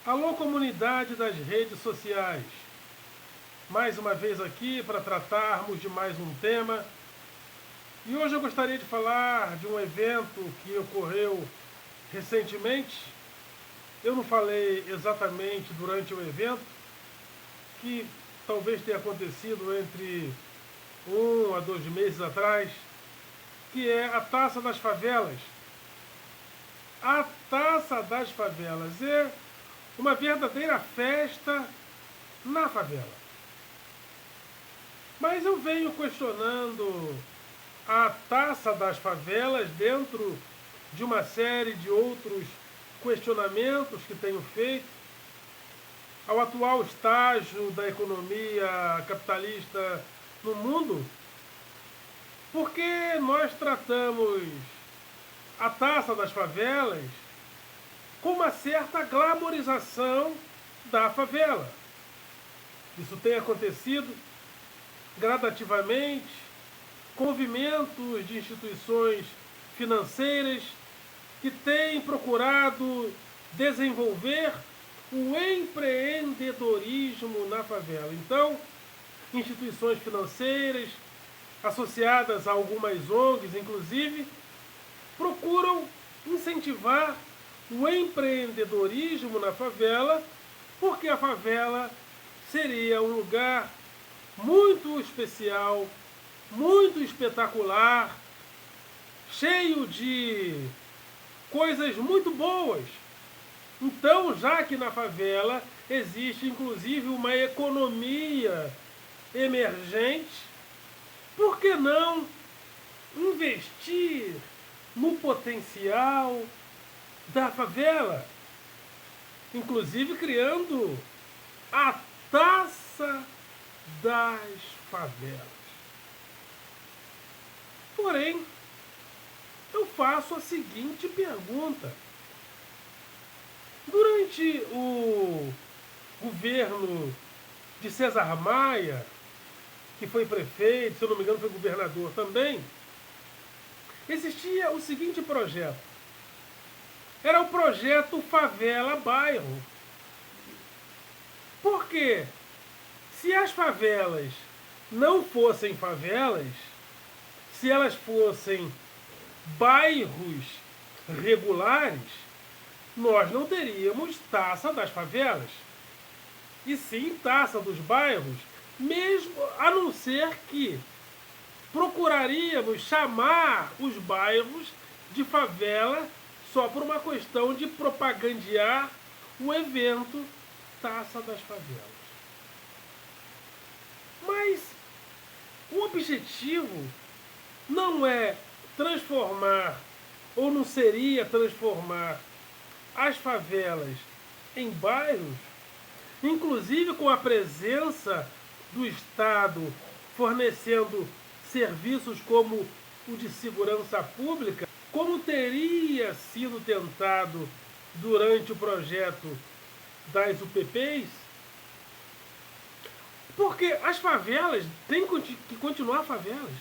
Alô, comunidade das redes sociais. Mais uma vez aqui para tratarmos de mais um tema. E hoje eu gostaria de falar de um evento que ocorreu recentemente. Eu não falei exatamente durante o evento, que talvez tenha acontecido entre 1 a 2 meses atrás, que é a Taça das Favelas. A Taça das Favelas é uma verdadeira festa na favela. Mas eu venho questionando a Taça das Favelas dentro de uma série de outros questionamentos que tenho feito ao atual estágio da economia capitalista no mundo, porque nós tratamos a Taça das Favelas com uma certa glamorização da favela. Isso tem acontecido gradativamente, com movimentos de instituições financeiras que têm procurado desenvolver o empreendedorismo na favela. Então, instituições financeiras, associadas a algumas ONGs, inclusive, procuram incentivar o empreendedorismo na favela, porque a favela seria um lugar muito especial, muito espetacular, cheio de coisas muito boas. Então, já que na favela existe inclusive uma economia emergente, por que não investir no potencial da favela? Inclusive criando a Taça das Favelas. Porém, eu faço a seguinte pergunta. Durante o governo de César Maia, que foi prefeito, se eu não me engano foi governador também, existia o seguinte projeto. Era o projeto Favela Bairro. Por quê? Se as favelas não fossem favelas, se elas fossem bairros regulares, nós não teríamos Taça das Favelas. E sim Taça dos Bairros, mesmo a não ser que procuraríamos chamar os bairros de favela só por uma questão de propagandear o evento Taça das Favelas. Mas o objetivo não é transformar, ou não seria transformar as favelas em bairros, inclusive com a presença do Estado fornecendo serviços como o de segurança pública, como teria sido tentado durante o projeto das UPPs, porque as favelas têm que continuar favelas.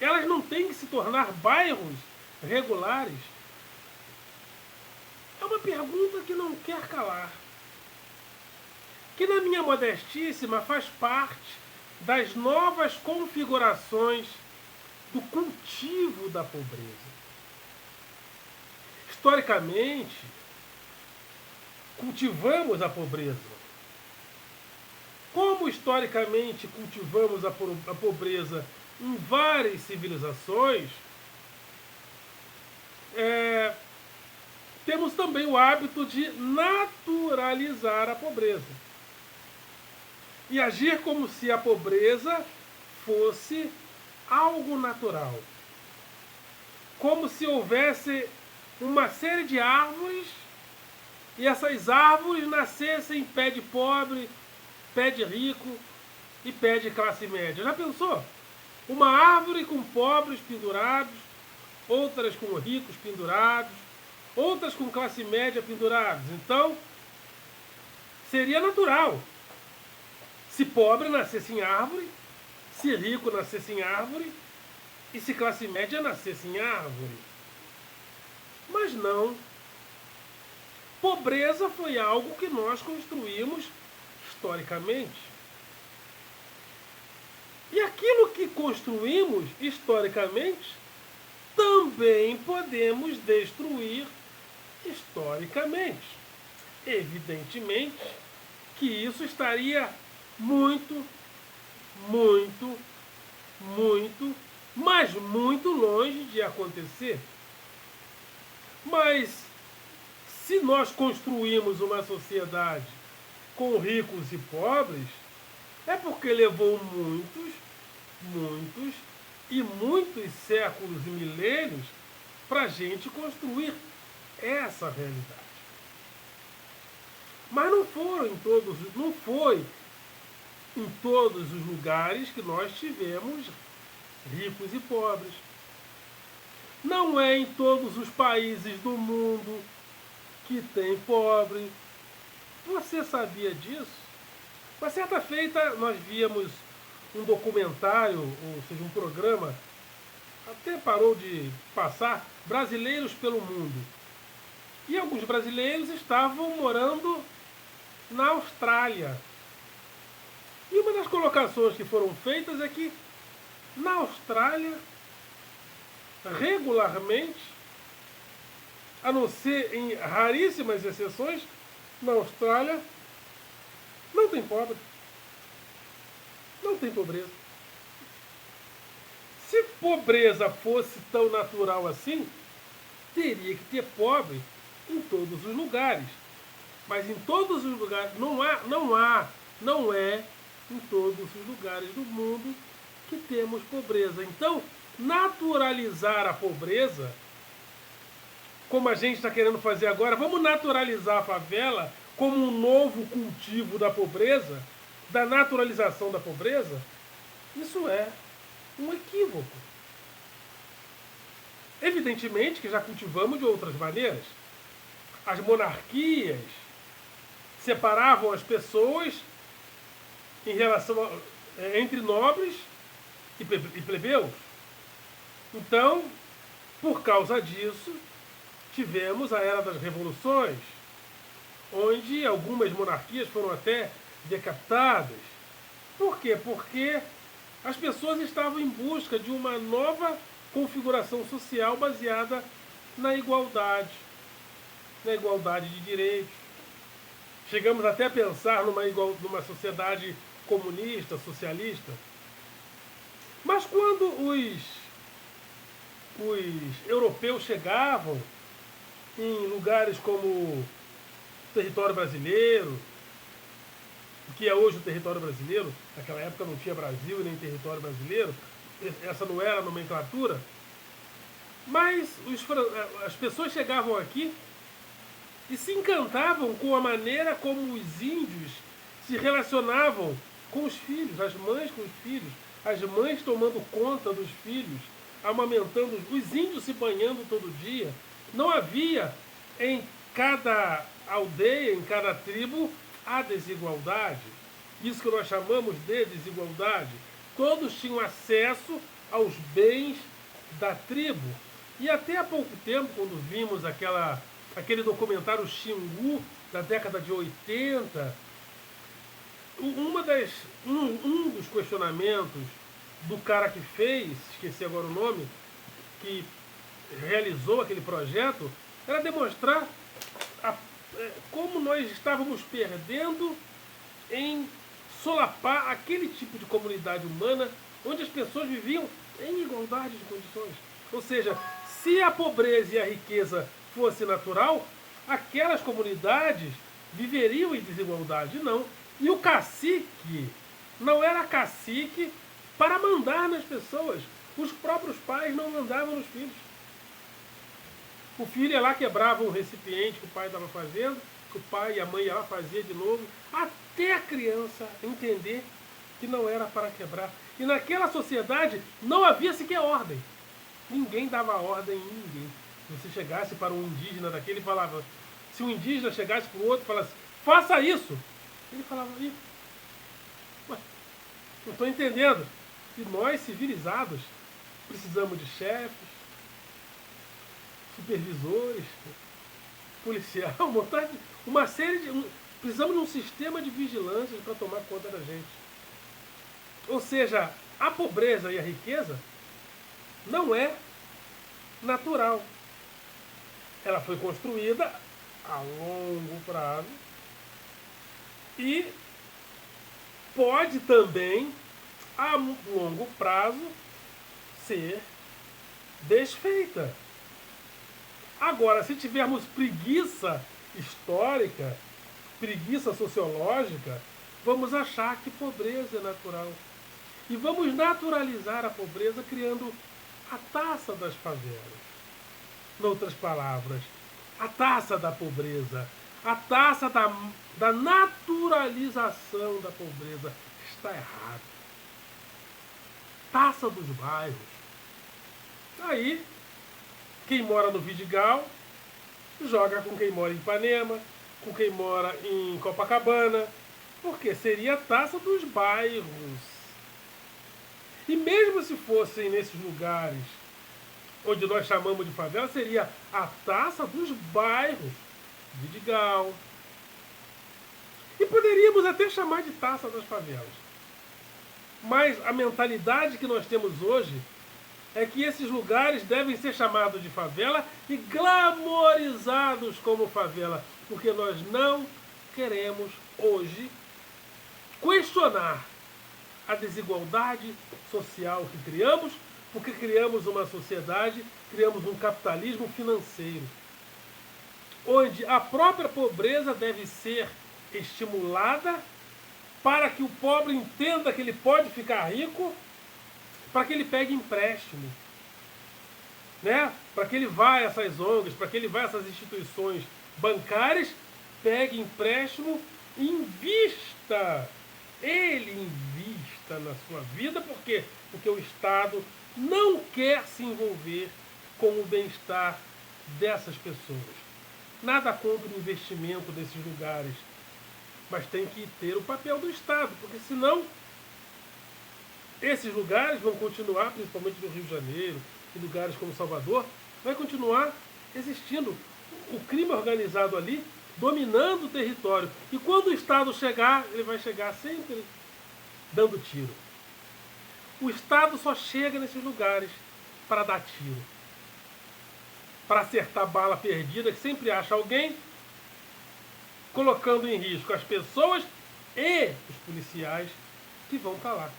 Elas não têm que se tornar bairros regulares. É uma pergunta que não quer calar. Que na minha modestíssima faz parte das novas configurações do cultivo da pobreza. Historicamente, cultivamos a pobreza. Como historicamente cultivamos a pobreza em várias civilizações, temos também o hábito de naturalizar a pobreza. E agir como se a pobreza fosse algo natural. Como se houvesse uma série de árvores e essas árvores nascessem pé de pobre, pé de rico e pé de classe média. Já pensou? Uma árvore com pobres pendurados, outras com ricos pendurados, outras com classe média pendurados. Então, seria natural. Se pobre nascesse em árvore, se rico nascesse em árvore e se classe média nascesse em árvore. Mas não. pobreza foi algo que nós construímos historicamente. E aquilo que construímos historicamente, também podemos destruir historicamente. Evidentemente que isso estaria muito, muito, muito, mas muito longe de acontecer. Mas se nós construímos uma sociedade com ricos e pobres, é porque levou muitos, muitos e muitos séculos e milênios para a gente construir essa realidade. Mas não foi em todos os lugares que nós tivemos ricos e pobres. Não é em todos os países do mundo que tem pobre. Você sabia disso? Uma certa feita nós víamos um documentário, ou seja, um programa, até parou de passar, Brasileiros pelo Mundo. E alguns brasileiros estavam morando na Austrália. E uma das colocações que foram feitas é que na Austrália, regularmente, a não ser em raríssimas exceções, na Austrália não tem pobre. Não tem pobreza. Se pobreza fosse tão natural assim, teria que ter pobre em todos os lugares. Mas em todos os lugares, não é em todos os lugares do mundo que temos pobreza. Então, naturalizar a pobreza, como a gente está querendo fazer agora, vamos naturalizar a favela como um novo cultivo da pobreza, da naturalização da pobreza, isso é um equívoco. Evidentemente que já cultivamos de outras maneiras. As monarquias separavam as pessoas em relação entre nobres e plebeus. Então, por causa disso, tivemos a Era das Revoluções, onde algumas monarquias foram até decapitadas. Por quê? Porque as pessoas estavam em busca de uma nova configuração social baseada na igualdade de direitos. Chegamos até a pensar numa sociedade comunista, socialista. Mas quando os europeus chegavam em lugares como o território brasileiro, que é hoje o território brasileiro, naquela época não tinha Brasil nem território brasileiro, essa não era a nomenclatura, mas as pessoas chegavam aqui e se encantavam com a maneira como os índios se relacionavam com os filhos, as mães com os filhos, as mães tomando conta dos filhos, amamentando, os índios se banhando todo dia. Não havia em cada aldeia, em cada tribo, a desigualdade. Isso que nós chamamos de desigualdade. Todos tinham acesso aos bens da tribo. E até há pouco tempo, quando vimos aquele documentário Xingu, da década de 80, um dos questionamentos do cara que fez, esqueci agora o nome, que realizou aquele projeto, era demonstrar como nós estávamos perdendo em solapar aquele tipo de comunidade humana onde as pessoas viviam em igualdade de condições. Ou seja, se a pobreza e a riqueza fosse natural, aquelas comunidades viveriam em desigualdade. Não. E o cacique não era cacique para mandar nas pessoas. Os próprios pais não mandavam nos filhos. O filho ia lá, quebrava um recipiente que o pai estava fazendo, que o pai e a mãe ia lá fazer de novo, até a criança entender que não era para quebrar. E naquela sociedade não havia sequer ordem. Ninguém dava ordem em ninguém. Se você chegasse para um indígena daquele e falava, se um indígena chegasse para o outro e falasse, faça isso, ele falava, ué, não estou entendendo. E nós, civilizados, precisamos de chefes, supervisores, policial, uma série de. Precisamos de um sistema de vigilância para tomar conta da gente. Ou seja, a pobreza e a riqueza não é natural. Ela foi construída a longo prazo e pode também, a longo prazo, ser desfeita. Agora, se tivermos preguiça histórica, preguiça sociológica, vamos achar que pobreza é natural. E vamos naturalizar a pobreza criando a taça das favelas. Noutras palavras, a taça da pobreza, a taça da naturalização da pobreza. Está errado. Taça dos bairros. Aí, quem mora no Vidigal joga com quem mora em Ipanema, com quem mora em Copacabana, porque seria a taça dos bairros. E mesmo se fossem nesses lugares onde nós chamamos de favela, seria a taça dos bairros, Vidigal. E poderíamos até chamar de taça das favelas. Mas a mentalidade que nós temos hoje é que esses lugares devem ser chamados de favela e glamorizados como favela, porque nós não queremos hoje questionar a desigualdade social que criamos, porque criamos uma sociedade, criamos um capitalismo financeiro, onde a própria pobreza deve ser estimulada para que o pobre entenda que ele pode ficar rico, para que ele pegue empréstimo, né? Para que ele vá a essas ONGs, para que ele vá a essas instituições bancárias, pegue empréstimo e invista. Ele invista na sua vida, por quê? Porque o Estado não quer se envolver com o bem-estar dessas pessoas. Nada contra o investimento desses lugares, mas tem que ter o papel do Estado, porque senão esses lugares vão continuar, principalmente no Rio de Janeiro, em lugares como Salvador, vai continuar existindo o crime organizado ali, dominando o território. E quando o Estado chegar, ele vai chegar sempre dando tiro. O Estado só chega nesses lugares para dar tiro, para acertar bala perdida, que sempre acha alguém, colocando em risco as pessoas e os policiais que vão para lá.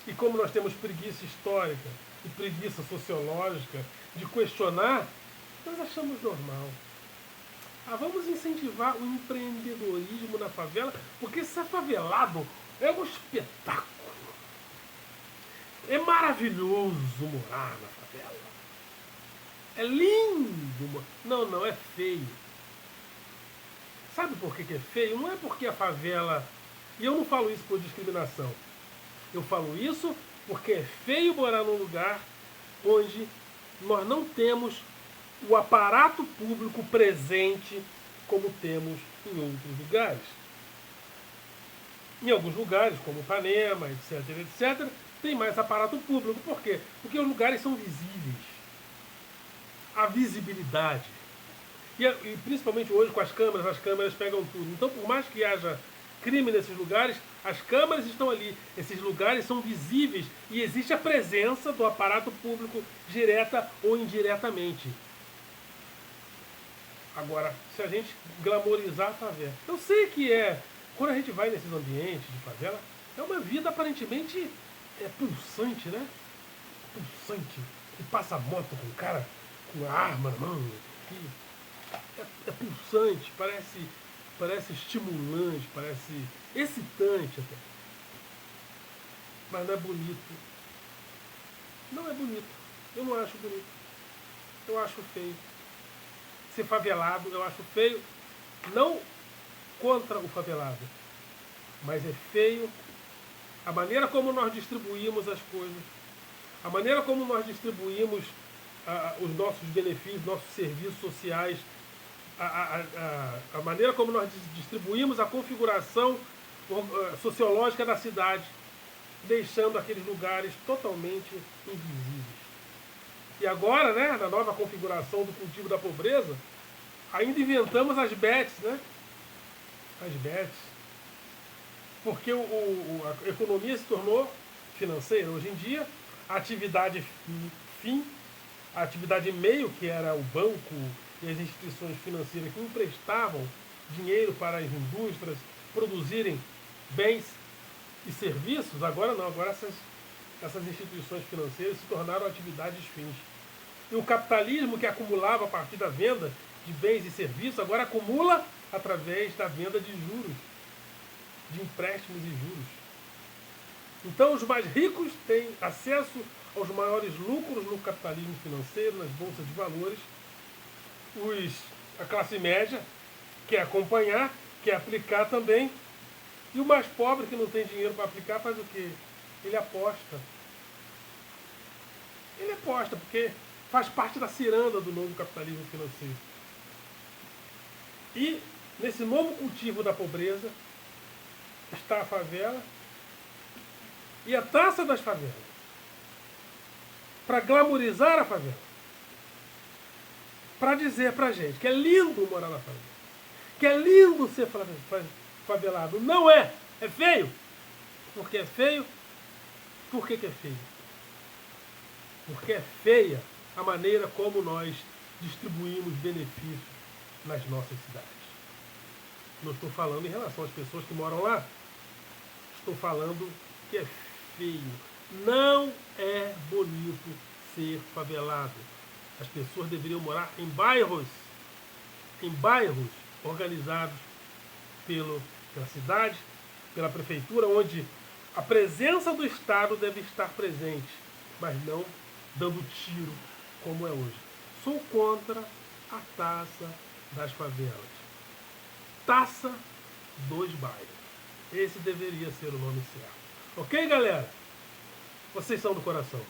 E como nós temos preguiça histórica e preguiça sociológica de questionar, nós achamos normal. Vamos incentivar o empreendedorismo na favela, porque ser favelado é um espetáculo. É maravilhoso morar na favela. É lindo. Não, é feio. Sabe por que é feio? Não é porque a favela... E eu não falo isso por discriminação. Eu falo isso porque é feio morar num lugar onde nós não temos o aparato público presente como temos em outros lugares. Em alguns lugares, como Ipanema, etc., tem mais aparato público. Por quê? Porque os lugares são visíveis. A visibilidade. E principalmente hoje com as câmeras pegam tudo. Então, por mais que haja crime nesses lugares, as câmeras estão ali. Esses lugares são visíveis e existe a presença do aparato público direta ou indiretamente. Agora, se a gente glamorizar a favela... Eu sei que quando a gente vai nesses ambientes de favela, é uma vida aparentemente pulsante, né? Pulsante. E passa moto com o cara com a arma na mão. É pulsante, parece estimulante, parece excitante até. Mas não é bonito. Não é bonito. Eu não acho bonito. Eu acho feio. Ser favelado eu acho feio. Não contra o favelado, mas é feio a maneira como nós distribuímos as coisas, a maneira como nós distribuímos os nossos benefícios, nossos serviços sociais, a maneira como nós distribuímos a configuração sociológica da cidade, deixando aqueles lugares totalmente invisíveis. E agora, né, na nova configuração do cultivo da pobreza, Ainda inventamos as bets, né? As bets. Porque a economia se tornou financeira. Hoje em dia, a atividade fim, a atividade meio, que era o banco e as instituições financeiras que emprestavam dinheiro para as indústrias produzirem bens e serviços, agora não, agora essas instituições financeiras se tornaram atividades fins. E o capitalismo, que acumulava a partir da venda de bens e serviços, agora acumula através da venda de juros, de empréstimos e juros. Então os mais ricos têm acesso aos maiores lucros no capitalismo financeiro, nas bolsas de valores. A classe média quer acompanhar, quer aplicar também. E o mais pobre, que não tem dinheiro para aplicar, faz o quê? Ele aposta. Ele aposta, porque faz parte da ciranda do novo capitalismo financeiro. E nesse novo cultivo da pobreza está a favela e a taça das favelas. Para glamorizar a favela. Para dizer pra gente que é lindo morar na favela. Que é lindo ser favelado. Não é. É feio. Porque é feio. Por que é feio? Porque é feia a maneira como nós distribuímos benefícios nas nossas cidades. Não estou falando em relação às pessoas que moram lá. Estou falando que é feio. Não é bonito ser favelado. As pessoas deveriam morar em bairros organizados pela cidade, pela prefeitura, onde a presença do Estado deve estar presente, mas não dando tiro como é hoje. Sou contra a taça das favelas. Taça dos bairros. Esse deveria ser o nome certo. Ok, galera? Vocês são do coração.